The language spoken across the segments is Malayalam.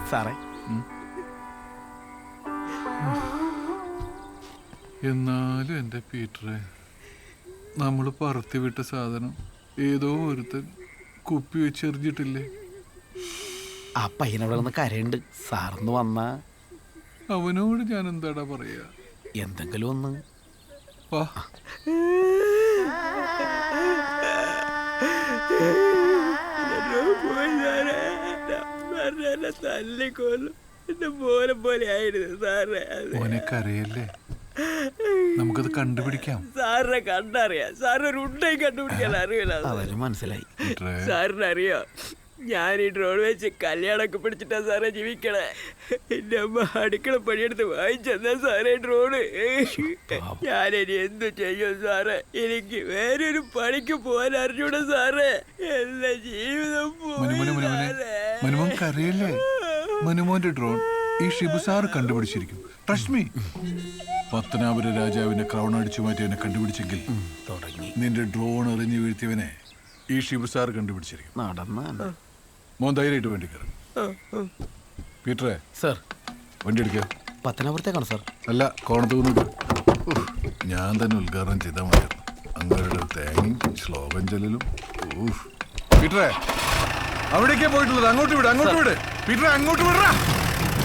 സാറേ. എന്നാലും എൻ്റെ പീറ്ററെ, നമ്മൾ പറത്തി വിട്ട സാധനം ഏതോ ഒരുത്തൻ കുപ്പി വെച്ചെറിഞ്ഞിട്ടില്ലേ? ആ പയ്യനവിടെ നിന്ന് കരയുണ്ട്. സാറിന്ന് വന്നാ അവനോട് ഞാൻ എന്താടാ പറയാ? എന്തെങ്കിലും ഒന്ന് വാ. തല്ലിക്കൊല്ലും. എന്റെ പോലെ പോലെ ആയിരുന്നു സാറേ. മോനെ കരയല്ലേ, നമുക്കത് കണ്ടുപിടിക്കാം. സാറിനെ കണ്ടറിയാം. സാറിന് ഒരു ഉണ്ടയും കണ്ടുപിടിക്കാൻ അറിയില്ല. അവര് മനസ്സിലായി. സാറിന് അറിയോ, ഞാൻ ഈ ഡ്രോൺ വെച്ച് കല്യാണമൊക്കെ പിടിച്ചിട്ടാ സാറേ ജീവിക്കണേ. എന്റെ അമ്മ അടുക്കള പണിയെടുത്ത് വാങ്ങിച്ചെന്നാ സാറേ ഡ്രോണ്. ഞാനിനി എന്തു ചെയ്യും സാറേ? എനിക്ക് വേറൊരു പണിക്ക് പോകാൻ അറിഞ്ഞൂടാ സാറേ. എന്റെ ജീവിതം മനുമോൻ കരയല്ലേ? മനുമോന്റെ ഡ്രോൺ ഈ ഷിബു സാറ് കണ്ടുപിടിച്ചിരിക്കും. Trust me. പത്തനാപുര രാജാവിന്റെ ക്രൗൺ അടിച്ചു മാറ്റിയവനെ കണ്ടുപിടിച്ചെങ്കിൽ നിന്റെ ഡ്രോൺ എറിഞ്ഞു വീഴ്ത്തിയവനെ ഈ ഷിബു സാർ കണ്ടുപിടിച്ചിരിക്കും. നടന്ന മോൻ ധൈര്യമായിട്ട് വണ്ടി കയറും. പീറ്ററെ സാർ, വണ്ടി എടുക്കുക. പത്തനാപുരത്തേക്കാണ് സാർ. അല്ല, കോണത്ത് നിന്നിട്ട്. ഞാൻ തന്നെ ഉദ്ഘാടനം ചെയ്താൽ മതിയായിരുന്നു. അങ്ങയുടെ തേങ്ങയും ശ്ലോകം ചെല്ലലും. പീറ്ററെ, അവിടേക്കാ പോയിട്ടുള്ളത്. അങ്ങോട്ട് വിട്, അങ്ങോട്ട് വിട്. പീറ്ററെ, അങ്ങോട്ട് വിടറാ.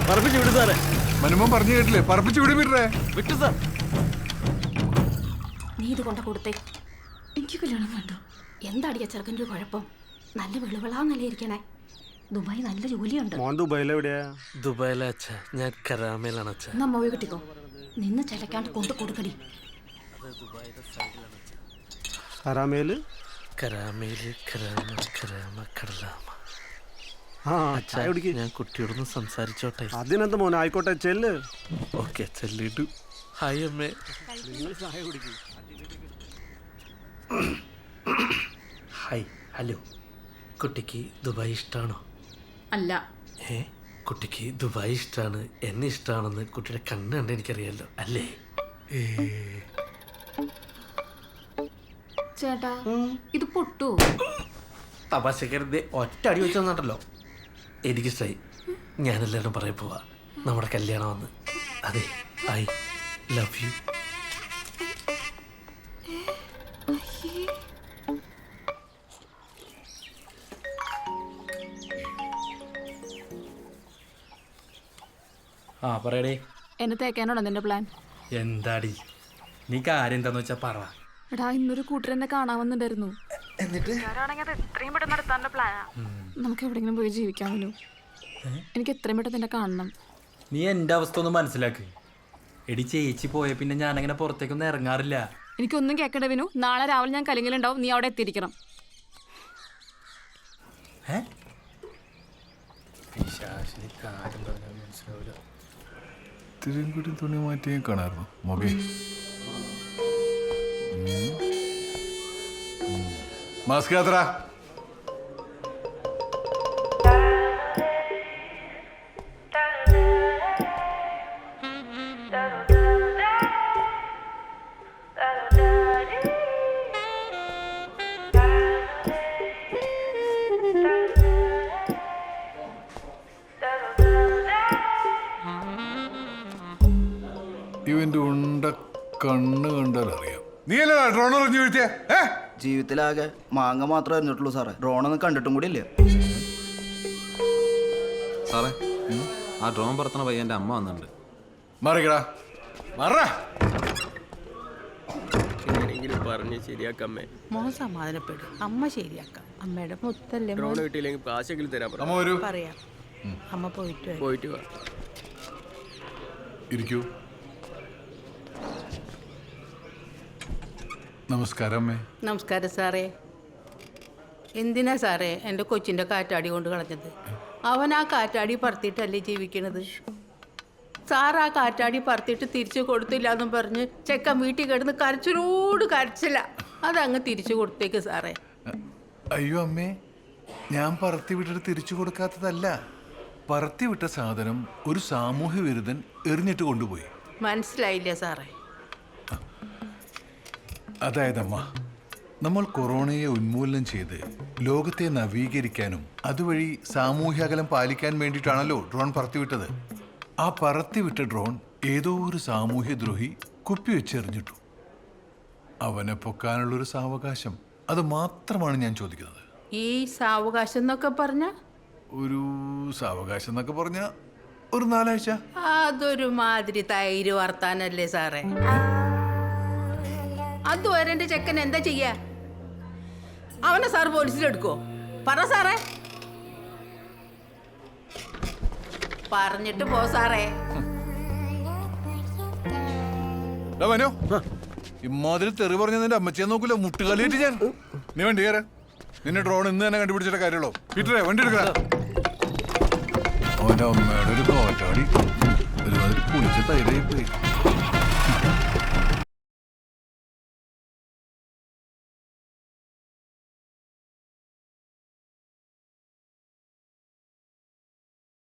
പറപ്പിച്ചു വിട് സാറേ. മനുമോൻ പറഞ്ഞു കേട്ടില്ലേ? പറപ്പിച്ചു വിട് പീറ്ററെ. വിട്ടു സാർ. നീ ഇത് കൊണ്ട കൊടുത്തേ. എനിക്ക് കല്യാണം വേണ്ട. എന്താടിയ ചെറുക്കൻ്റെ ഒരു കുഴപ്പം? നല്ല വെളുവിളാന്നല്ലേ ഇരിക്കണേ. ദുബായ് നല്ല ജോലിയുണ്ട്. ദുബായിലെവിടെയാ? ദുബായിലെ അച്ഛ, ഞാൻ കരാമയിലാണ് അച്ഛ. എന്നാ മോയെ കിട്ടിക്കോ. നിന്ന് ചിലക്കാണ്ട് കൊണ്ടു കൊടുക്കടി. കരാമേല്? കരാമയില് കരാമ കരാമ കടലാമ. ആ, ചായ കുടിക്ക്. ഞാൻ കുട്ടിയോടൊന്ന് സംസാരിച്ചോട്ടെ. അതിനെന്ത് മോനെ, ആയിക്കോട്ടെ, ചെല്ല്. ഓക്കെ, ചെല്ലിട്ടു. ഹായ് അമ്മേ. നിങ്ങൾ ചായ കുടിക്കും. Hi, hello. കുട്ടിക്ക് ദുബായ് ഇഷ്ടമാണോ? അല്ല. കുട്ടിക്ക് ദുബായ് ഇഷ്ടമാണ്, എന്നെ ഇഷ്ടമാണെന്ന് കുട്ടിയുടെ കണ്ണ് കണ്ട് എനിക്കറിയാലോ, അല്ലേ? ചേട്ടാ, ഇത് പൊട്ടു. തപാശക്കരുത്, ഒറ്റ അടി വെച്ച് തന്നിട്ടല്ലോ. എനിക്കിഷ്ടായി. ഞാനെല്ലാവരും പറയാൻ പോവാ, നമ്മുടെ കല്യാണം വന്ന്. അതെ, ഐ ലവ് യു. ആ പറയടേ. എന്നെ തേക്കാനാണോ നിന്റെ പ്ലാൻ? എന്താടി നീ കാര്യം എന്താന്ന് വെച്ചാ പറ. എടാ, ഇന്നൊരു കൂട്ടർ എന്നെ കാണാൻ വന്നിട്ടുണ്ടായിരുന്നു. എന്നിട്ട് നമുക്ക് എവിടെയെങ്കിലും പോയി ജീവിക്കാമല്ലോ. എനിക്ക് എത്രയും പെട്ടെന്ന് എന്നെ കാണണം. നീ എൻ്റെ അവസ്ഥ ഒന്ന് മനസ്സിലാക്ക്. എടി, ചേച്ചി പോയ പിന്നെ ഞാനങ്ങനെ പുറത്തേക്കൊന്നും ഇറങ്ങാറില്ല. എനിക്കൊന്നും കേൾക്കണ്ട വിനു. നാളെ രാവിലെ ഞാൻ കലിങ്ങിലുണ്ടാവും. നീ അവിടെ എത്തിയിരിക്കണം. ഇത്തിരിയും കൂടി തുണി മാറ്റിയേ കാണാറുള്ളൂ മൊബൈൽ. മാസ്ക് യാത്ര. ഇവന്റെ ഉണ്ട കണ്ണ് കണ്ടാൽ അറിയാം. നീയല്ലേ ഡ്രോൺ എറിഞ്ഞു വീഴ്ത്തിയ? ജീവിതത്തിലാകെ മാങ്ങ മാത്രമേ അറിഞ്ഞിട്ടുള്ളൂ സാറേ. ഡ്രോണൊന്നും കണ്ടിട്ടും കൂടി ഇല്ല സാറേ. ആ ഡ്രോൺ പറത്തണ പയ്യൻ്റെ അമ്മ വന്നിട്ടുണ്ട്. മറികടാ, മറ. എങ്ങനെയെങ്കിലും പറഞ്ഞ് ശരിയാക്കമ്മേ. മോൻ സമാധാനപ്പെടും, അമ്മ ശരിയാക്കാം. അമ്മയുടെ മുത്തല്ലേ. ഡ്രോൺ കിട്ടിയില്ലെങ്കിൽ കാശെങ്കിലും തരാൻ പറയാം. അമ്മ പോയിട്ട് വാ. ഇരിക്കൂ. നമസ്കാരം അമ്മേ. നമസ്കാരം സാറേ. എന്തിനാ സാറേ എൻ്റെ കൊച്ചിൻ്റെ കാറ്റാടി കൊണ്ട് കളഞ്ഞത്? അവൻ ആ കാറ്റാടി പറത്തിയിട്ടല്ലേ ജീവിക്കണത്. സാർ ആ കാറ്റാടി പറത്തിയിട്ട് തിരിച്ചു കൊടുത്തില്ല എന്നും പറഞ്ഞ് ചെക്കൻ വീട്ടിൽ കിടന്ന് കരച്ചിലോട് കരച്ചില്ല. അതങ്ങ് തിരിച്ചു കൊടുത്തേക്ക് സാറേ. അയ്യോ അമ്മേ, ഞാൻ പറത്തി വിട്ടിട്ട് തിരിച്ചു കൊടുക്കാത്തതല്ല. പറത്തി വിട്ട സാധനം ഒരു സാമൂഹ്യ വിരുദ്ധൻ എറിഞ്ഞിട്ട് കൊണ്ടുപോയി. മനസ്സിലായില്ല സാറേ. അതായത് അമ്മ, നമ്മൾ കൊറോണയെ ഉന്മൂലനം ചെയ്ത് ലോകത്തെ നവീകരിക്കാനും അതുവഴി സാമൂഹ്യ അകലം പാലിക്കാൻ വേണ്ടിയിട്ടാണല്ലോ ഡ്രോൺ പറത്തിവിട്ടത്. ആ പറത്തിവിട്ട ഡ്രോൺ ഏതോ ഒരു സാമൂഹ്യ ദ്രോഹി കുപ്പിവെച്ചെറിഞ്ഞിട്ടു. അവനെ പൊക്കാനുള്ളൊരു സാവകാശം, അത് മാത്രമാണ് ഞാൻ ചോദിക്കുന്നത്. ഈ സാവകാശം എന്നൊക്കെ പറഞ്ഞ ഒരു സാവകാശം എന്നൊക്കെ പറഞ്ഞ ഒരു 4 ആഴ്ച. അതൊരു മാതിരി തൈര് വർത്താനല്ലേ സാറേ? അതുവരെ എൻ്റെ ചെക്കൻ എന്താ ചെയ്യാ? അവനെ സാർ പോലീസിലെടുക്കോ? പറ സാറേ, പറഞ്ഞിട്ട് പോ സാറേ. ഇമ്മാതിരി തെറി പറഞ്ഞ നിന്റെ അമ്മച്ചിയെ നോക്കൂല, മുട്ടുകാലിയിട്ട് ഞാൻ. നീ വണ്ടി കയറ. നിന്നെ ഡ്രോൺ ഇന്ന് തന്നെ കണ്ടുപിടിച്ചിട്ട് കാര്യമുള്ളൂ. പീറ്ററെ വണ്ടി എടുക്ക. അവന്റെ അമ്മയുടെ ഒരു കോറ്റാടി ഒരുമാതിരി പുളിച്ച തൈരായി പോയി.